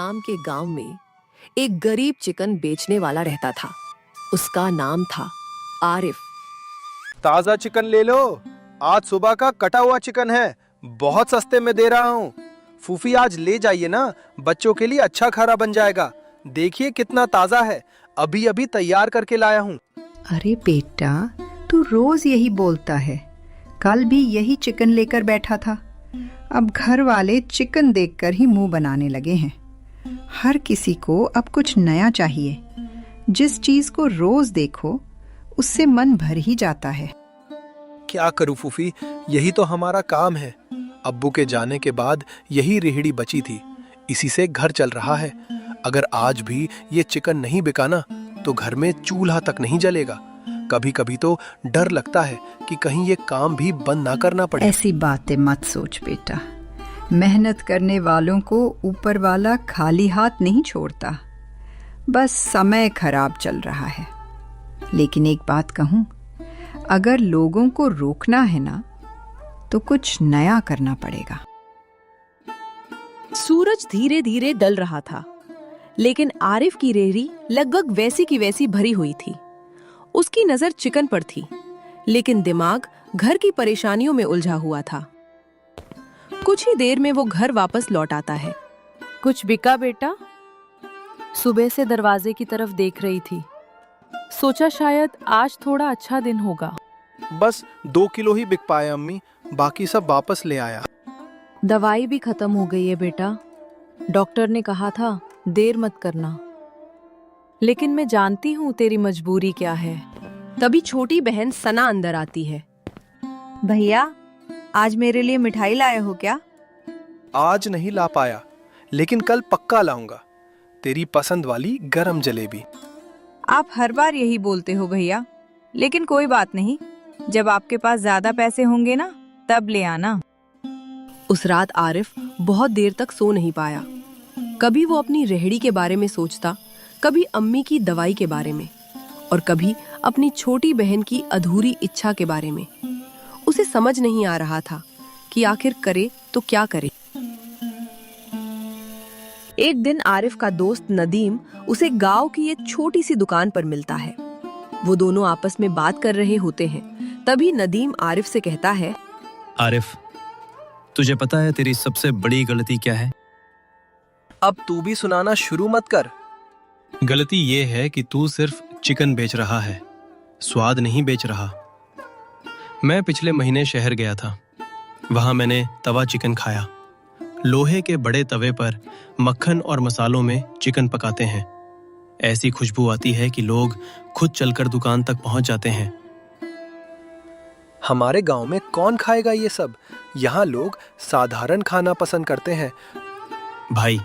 नाम के गांव में एक गरीब चिकन बेचने वाला रहता था। उसका नाम था आरिफ। ताजा चिकन ले लो, आज सुबह का कटा हुआ चिकन है, बहुत सस्ते में दे रहा हूँ। फूफी आज ले जाइए ना, बच्चों के लिए अच्छा खाना बन जाएगा। देखिए कितना ताजा है, अभी अभी तैयार करके लाया हूँ। अरे बेटा, तू रोज यही बोलता है, कल भी यही चिकन लेकर बैठा था। अब घर वाले चिकन देखकर ही मुंह बनाने लगे हैं। हर किसी को अब कुछ नया चाहिए। जिस चीज को रोज देखो उससे मन भर ही जाता है। क्या करूँ फूफी, यही तो हमारा काम है। अब्बू के जाने के बाद यही रेहड़ी बची थी, इसी से घर चल रहा है। अगर आज भी ये चिकन नहीं बिका ना, तो घर में चूल्हा तक नहीं जलेगा। कभी कभी तो डर लगता है कि कहीं ये काम भी बंद ना करना पड़े। ऐसी बातें मत सोच बेटा, मेहनत करने वालों को ऊपर वाला खाली हाथ नहीं छोड़ता। बस समय खराब चल रहा है। लेकिन एक बात कहूं, अगर लोगों को रोकना है ना, तो कुछ नया करना पड़ेगा। सूरज धीरे धीरे ढल रहा था, लेकिन आरिफ की रेहड़ी लगभग वैसी की वैसी भरी हुई थी। उसकी नजर चिकन पर थी, लेकिन दिमाग घर की परेशानियों में उलझा हुआ था। कुछ ही देर में वो घर वापस लौट आता है। कुछ बिका बेटा? सुबह से दरवाजे की तरफ देख रही थी, सोचा शायद आज थोड़ा अच्छा दिन होगा। बस 2 किलो ही बिक पाया अम्मी, बाकी सब वापस ले आया। दवाई भी खत्म हो गई है बेटा, डॉक्टर ने कहा था देर मत करना, लेकिन मैं जानती हूँ तेरी मजबूरी क्या है। तभी छोटी बहन सना अंदर आती है। भैया, आज मेरे लिए मिठाई लाए हो क्या? आज नहीं ला पाया, लेकिन कल पक्का लाऊंगा, तेरी पसंद वाली गरम जलेबी। आप हर बार यही बोलते हो भैया, लेकिन कोई बात नहीं, जब आपके पास ज्यादा पैसे होंगे ना, तब ले आना। उस रात आरिफ बहुत देर तक सो नहीं पाया। कभी वो अपनी रेहड़ी के बारे में सोचता, कभी अम्मी की दवाई के बारे में, और कभी अपनी छोटी बहन की अधूरी इच्छा के बारे में। उसे समझ नहीं आ रहा था कि आखिर करे तो क्या करे। एक दिन आरिफ का दोस्त नदीम उसे गांव की एक छोटी सी दुकान पर मिलता है। वो दोनों आपस में बात कर रहे होते हैं। तभी नदीम आरिफ से कहता है, आरिफ, तुझे पता है तेरी सबसे बड़ी गलती क्या है? अब तू भी सुनाना शुरू मत कर। गलती ये है कि तू सिर्फ चिकन बेच रहा है, स्वाद नहीं बेच रहा। मैं पिछले महीने शहर गया था, वहां मैंने तवा चिकन खाया। लोहे के बड़े तवे पर मक्खन और मसालों में चिकन पकाते हैं। ऐसी खुशबू आती है कि लोग खुद चलकर दुकान तक पहुंच जाते हैं। हमारे गांव में कौन खाएगा ये सब? यहाँ लोग साधारण खाना पसंद करते हैं। भाई,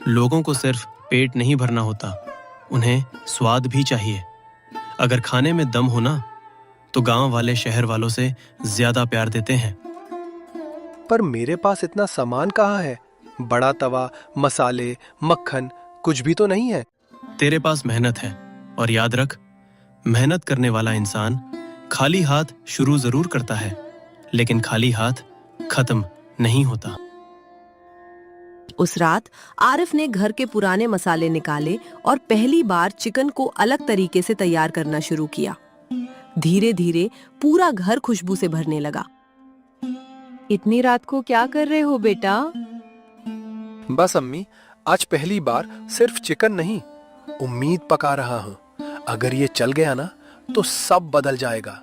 लोगों को सिर्फ पेट नहीं भरना होता, उन्हें स्वाद भी चाहिए। अगर खाने में दम हो ना, तो गांव वाले शहर वालों से ज्यादा प्यार देते हैं। पर मेरे पास इतना सामान कहाँ है? बड़ा तवा, मसाले, मक्खन, कुछ भी तो नहीं है। तेरे पास मेहनत है, और याद रख, मेहनत करने वाला इंसान खाली हाथ शुरू जरूर करता है, लेकिन खाली हाथ खत्म नहीं होता। उस रात आरिफ ने घर के पुराने मसाले निकाले और पहली बार चिकन को अलग तरीके से तैयार करना शुरू किया। धीरे धीरे पूरा घर खुशबू से भरने लगा। इतनी रात को क्या कर रहे हो बेटा? बस अम्मी, आज पहली बार सिर्फ चिकन नहीं, उम्मीद पका रहा हूँ। अगर ये चल गया ना, तो सब बदल जाएगा।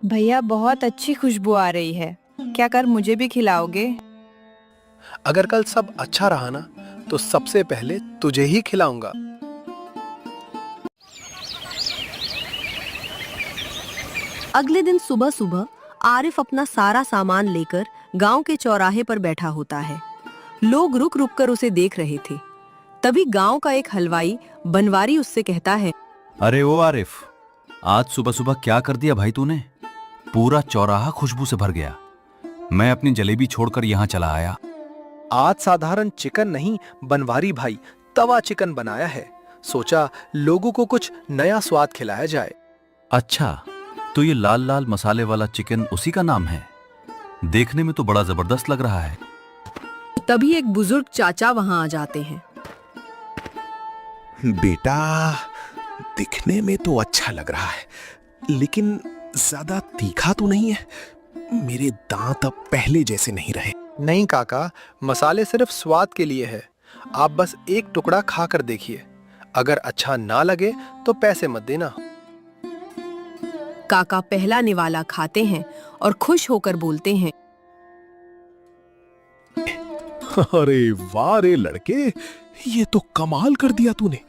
भैया, बहुत अच्छी खुशबू आ रही है, क्या कर मुझे भी खिलाओगे? अगर कल सब अच्छा रहा ना, तो सबसे पहले तुझे ही खिलाऊंगा। अगले दिन सुबह सुबह आरिफ अपना सारा सामान लेकर गांव के चौराहे पर बैठा होता है। लोग रुक रुक कर उसे देख रहे थे। तभी गांव का एक हलवाई बनवारी उससे कहता है, अरे ओ आरिफ, आज सुबह सुबह क्या कर दिया भाई तूने? पूरा चौराहा खुशबू से भर गया। मैं अपनी जलेबी छोड़कर यहाँ चला आया। आज साधारण चिकन नहीं बनवारी भाई, तवा चिकन बनाया है। सोचा लोगों को कुछ नया स्वाद खिलाया जाए। अच्छा, तो ये लाल लाल मसाले वाला चिकन उसी का नाम है? देखने में तो बड़ा जबरदस्त लग रहा है। तभी एक बुजुर्ग चाचा वहां आ जाते हैं। बेटा, दिखने में तो अच्छा लग रहा है, लेकिन ज्यादा तीखा तो नहीं है। मेरे दांत अब पहले जैसे नहीं रहे। नहीं काका, मसाले सिर्फ स्वाद के लिए है। आप बस एक टुकड़ा खा कर देखिए। अगर अच्छा ना लगे तो पैसे मत देना। काका पहला निवाला खाते हैं और खुश होकर बोलते हैं, अरे वाह रे लड़के, ये तो कमाल कर दिया तूने।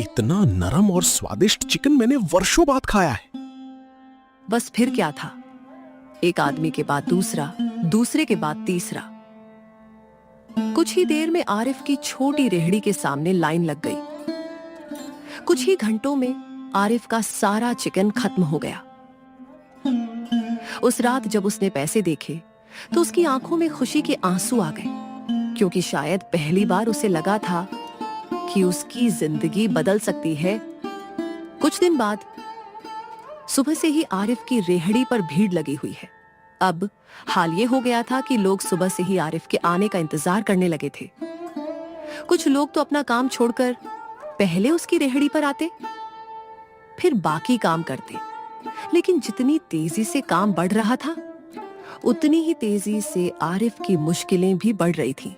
इतना नरम और स्वादिष्ट चिकन मैंने वर्षों बाद खाया है। बस फिर क्या था, एक आदमी के बाद दूसरा, दूसरे के बाद तीसरा। कुछ ही देर में आरिफ की छोटी रेहड़ी के सामने लाइन लग गई। कुछ ही घंटों में आरिफ का सारा चिकन खत्म हो गया। उस रात जब उसने पैसे देखे तो उसकी आंखों में खुशी के आंसू आ गए, क्योंकि शायद पहली बार उसे लगा था कि उसकी जिंदगी बदल सकती है। कुछ दिन बाद सुबह से ही आरिफ की रेहड़ी पर भीड़ लगी हुई है। अब हाल ये हो गया था कि लोग सुबह से ही आरिफ के आने का इंतजार करने लगे थे। कुछ लोग तो अपना काम छोड़कर पहले उसकी रेहड़ी पर आते, फिर बाकी काम करते। लेकिन जितनी तेजी से काम बढ़ रहा था, उतनी ही तेजी से आरिफ की मुश्किलें भी बढ़ रही थीं।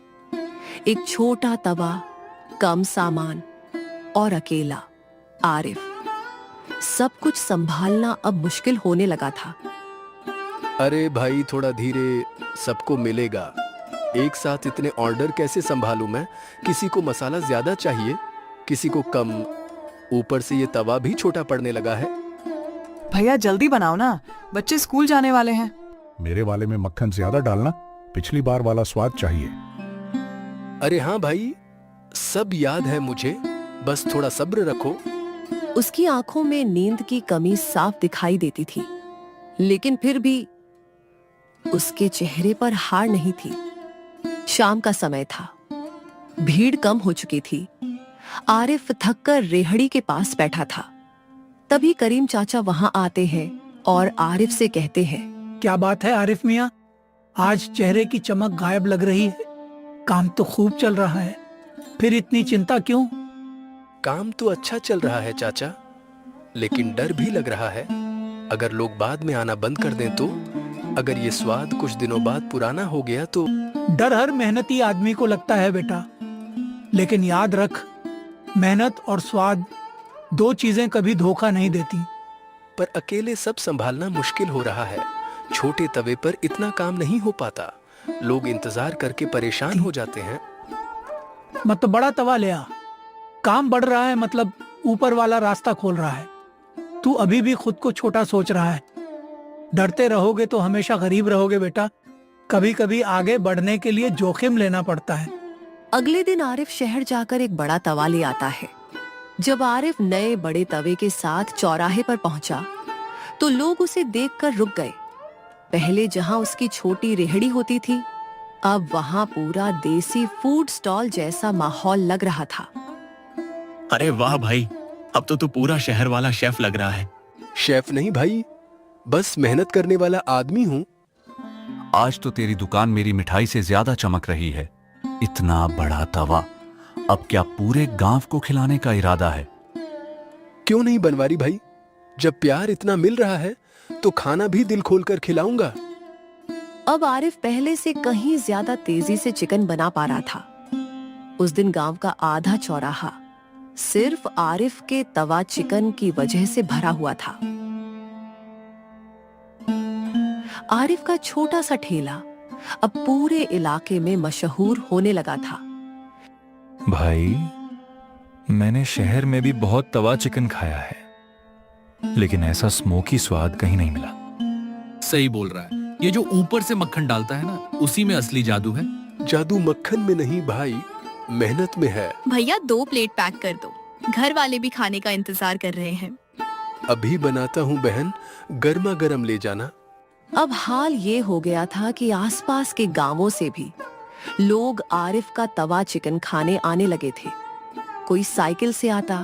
एक छोटा तवा, कम सामान और अकेला आरिफ। सब कुछ संभालना अब मुश्किल होने लगा था। अरे भाई थोड़ा धीरे, सबको मिलेगा। एक साथ इतने ऑर्डर कैसे संभालूं मैं? किसी को मसाला ज्यादा चाहिए, किसी को कम। ऊपर से ये तवा भी छोटा पड़ने लगा है। भैया जल्दी बनाओ ना, बच्चे स्कूल जाने वाले हैं। मेरे वाले में मक्खन ज्यादा डालना, पिछली बार वाला स्वाद चाहिए। अरे हाँ भाई, सब याद है मुझे, बस थोड़ा सब्र रखो। उसकी आंखों में नींद की कमी साफ दिखाई देती थी, लेकिन फिर भी उसके चेहरे पर हार नहीं थी। शाम का समय था, भीड़ कम हो चुकी थी। आरिफ थककर रेहड़ी के पास बैठा था। तभी करीम चाचा वहां आते हैं और आरिफ से कहते हैं, क्या बात है आरिफ मियां, आज चेहरे की चमक गायब लग रही है। काम तो खूब चल रहा है, फिर इतनी चिंता क्यों? काम तो अच्छा चल रहा है चाचा, लेकिन डर भी लग रहा है। अगर लोग बाद में आना बंद कर दें तो, अगर ये स्वाद कुछ दिनों बाद पुराना हो गया तो। डर हर मेहनती आदमी को लगता है बेटा, लेकिन याद रख, मेहनत और स्वाद दो चीजें कभी धोखा नहीं देती। पर अकेले सब संभालना मुश्किल हो रहा है। छोटे तवे पर इतना काम नहीं हो पाता। लोग इंतजार करके परेशान हो जाते हैं। मत तो बड़ा तवा ले आ। काम बढ़ रहा है मतलब ऊपर वाला रास्ता खोल रहा है। तू अभी भी खुद को छोटा सोच रहा है। डरते रहोगे तो हमेशा गरीब रहोगे बेटा। कभी कभी आगे बढ़ने के लिए जोखिम लेना पड़ता है। अगले दिन आरिफ शहर जाकर एक बड़ा तवा ले आता है। जब आरिफ नए बड़े तवे के साथ चौराहे पर पहुंचा तो लोग उसे देखकर रुक गए। पहले जहां उसकी छोटी रेहड़ी होती थी, अब वहां पूरा देसी फूड स्टॉल जैसा माहौल लग रहा था। अरे वाह भाई, अब तो तू पूरा शहर वाला शेफ लग रहा है। शेफ नहीं भाई, बस मेहनत करने वाला आदमी हूँ। आज तो तेरी दुकान मेरी मिठाई से ज्यादा चमक रही है। इतना बड़ा तवा, अब क्या पूरे गांव को खिलाने का इरादा है? क्यों नहीं बनवारी भाई, जब प्यार इतना मिल रहा है तो खाना भी दिल खोलकर खिलाऊंगा। अब आरिफ पहले से कहीं ज्यादा तेजी से चिकन बना पा रहा था। उस दिन गांव का आधा चौराहा सिर्फ आरिफ के तवा चिकन की वजह से भरा हुआ था। आरिफ का छोटा सा ठेला अब पूरे इलाके में मशहूर होने लगा था। भाई, मैंने शहर में भी बहुत तवा चिकन खाया है, लेकिन ऐसा स्मोकी स्वाद कहीं नहीं मिला। सही बोल रहा है, ये जो ऊपर से मक्खन डालता है ना, उसी में असली जादू है। जादू मक्खन में नहीं भाई, मेहनत में है। भैया 2 प्लेट पैक कर दो, घर वाले भी खाने का इंतजार कर रहे हैं। अभी बनाता हूँ बहन, गर्मा गर्म ले जाना। अब हाल ये हो गया था कि आसपास के गांवों से भी लोग आरिफ का तवा चिकन खाने आने लगे थे। कोई साइकिल से आता,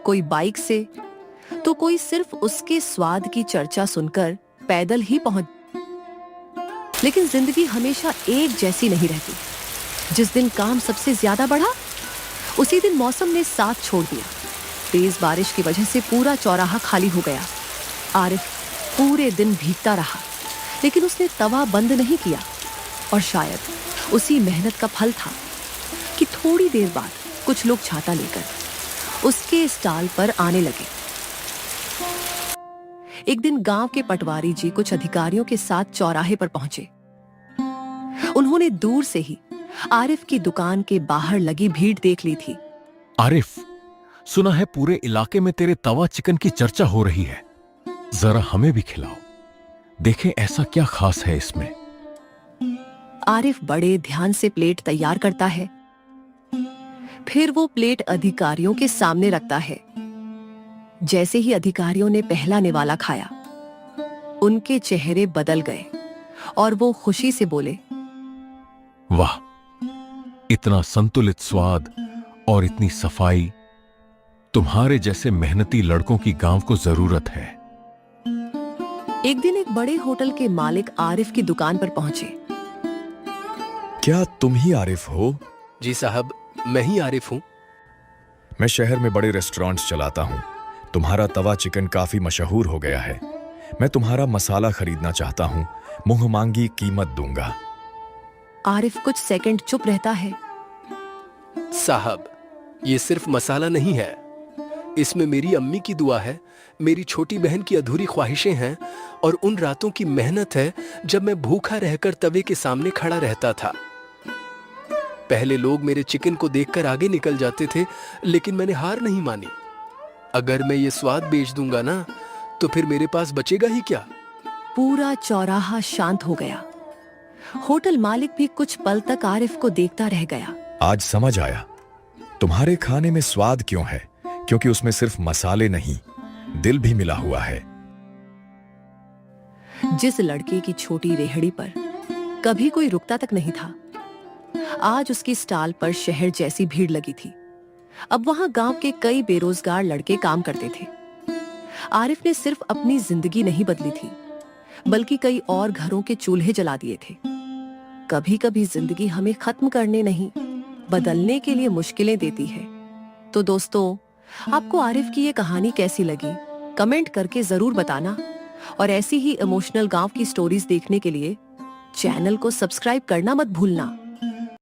कोई बाइक से, तो कोई सिर्फ उसके स्वाद की चर्चा सुनकर पैदल ही पहुंच। लेकिन जिंदगी हमेशा एक जैसी नहीं रहती। जिस दिन काम सबसे ज्यादा बढ़ा, उसी दिन मौसम ने साथ छोड़ दिया। तेज बारिश की वजह से पूरा चौराहा खाली हो गया। आरिफ पूरे दिन भीगता रहा, लेकिन उसने तवा बंद नहीं किया। और शायद उसी मेहनत का फल था कि थोड़ी देर बाद कुछ लोग छाता लेकर उसके स्टॉल पर आने लगे। एक दिन गांव के पटवारी जी कुछ अधिकारियों के साथ चौराहे पर पहुंचे। उन्होंने दूर से ही आरिफ की दुकान के बाहर लगी भीड़ देख ली थी। आरिफ, सुना है पूरे इलाके में तेरे तवा चिकन की चर्चा हो रही है, जरा हमें भी खिलाओ, देखें ऐसा क्या खास है इसमें। आरिफ बड़े ध्यान से प्लेट तैयार करता है, फिर वो प्लेट अधिकारियों के सामने रखता है। जैसे ही अधिकारियों ने पहला निवाला खाया, उनके चेहरे बदल गए और वो खुशी से बोले, वाह, इतना संतुलित स्वाद और इतनी सफाई, तुम्हारे जैसे मेहनती लड़कों की गांव को जरूरत है। एक दिन एक बड़े होटल के मालिक आरिफ की दुकान पर पहुंचे। क्या तुम ही आरिफ हो? जी साहब, मैं ही आरिफ हूँ। मैं शहर में बड़े रेस्टोरेंट्स चलाता हूँ। तुम्हारा तवा चिकन काफी मशहूर हो गया है। मैं तुम्हारा मसाला खरीदना चाहता हूँ, मुंह मांगी कीमत दूंगा। आरिफ कुछ सेकंड चुप रहता है। साहब, ये सिर्फ मसाला नहीं है, इसमें मेरी अम्मी की दुआ है, मेरी छोटी बहन की अधूरी ख्वाहिशें हैं और उन रातों की मेहनत है जब मैं भूखा रहकर तवे के सामने खड़ा रहता था। पहले लोग मेरे चिकन को देखकर आगे निकल जाते थे, लेकिन मैंने हार नहीं मानी। अगर मैं ये स्वाद बेच दूंगा ना, तो फिर मेरे पास बचेगा ही क्या। पूरा चौराहा शांत हो गया। होटल मालिक भी कुछ पल तक आरिफ को देखता रह गया। आज समझ आया तुम्हारे खाने में स्वाद क्यों है, क्योंकि उसमें सिर्फ मसाले नहीं, दिल भी मिला हुआ है। जिस लड़के की छोटी रेहड़ी पर कभी कोई रुकता तक नहीं था, आज उसकी स्टॉल पर शहर जैसी भीड़ लगी थी। अब वहां गांव के कई बेरोजगार लड़के काम करते थे। आरिफ ने सिर्फ अपनी जिंदगी नहीं बदली थी, बल्कि कई और घरों के चूल्हे जला दिए थे। कभी कभी जिंदगी हमें खत्म करने नहीं, बदलने के लिए मुश्किलें देती है। तो दोस्तों, आपको आरिफ की ये कहानी कैसी लगी, कमेंट करके जरूर बताना। और ऐसी ही इमोशनल गांव की स्टोरीज देखने के लिए चैनल को सब्सक्राइब करना मत भूलना।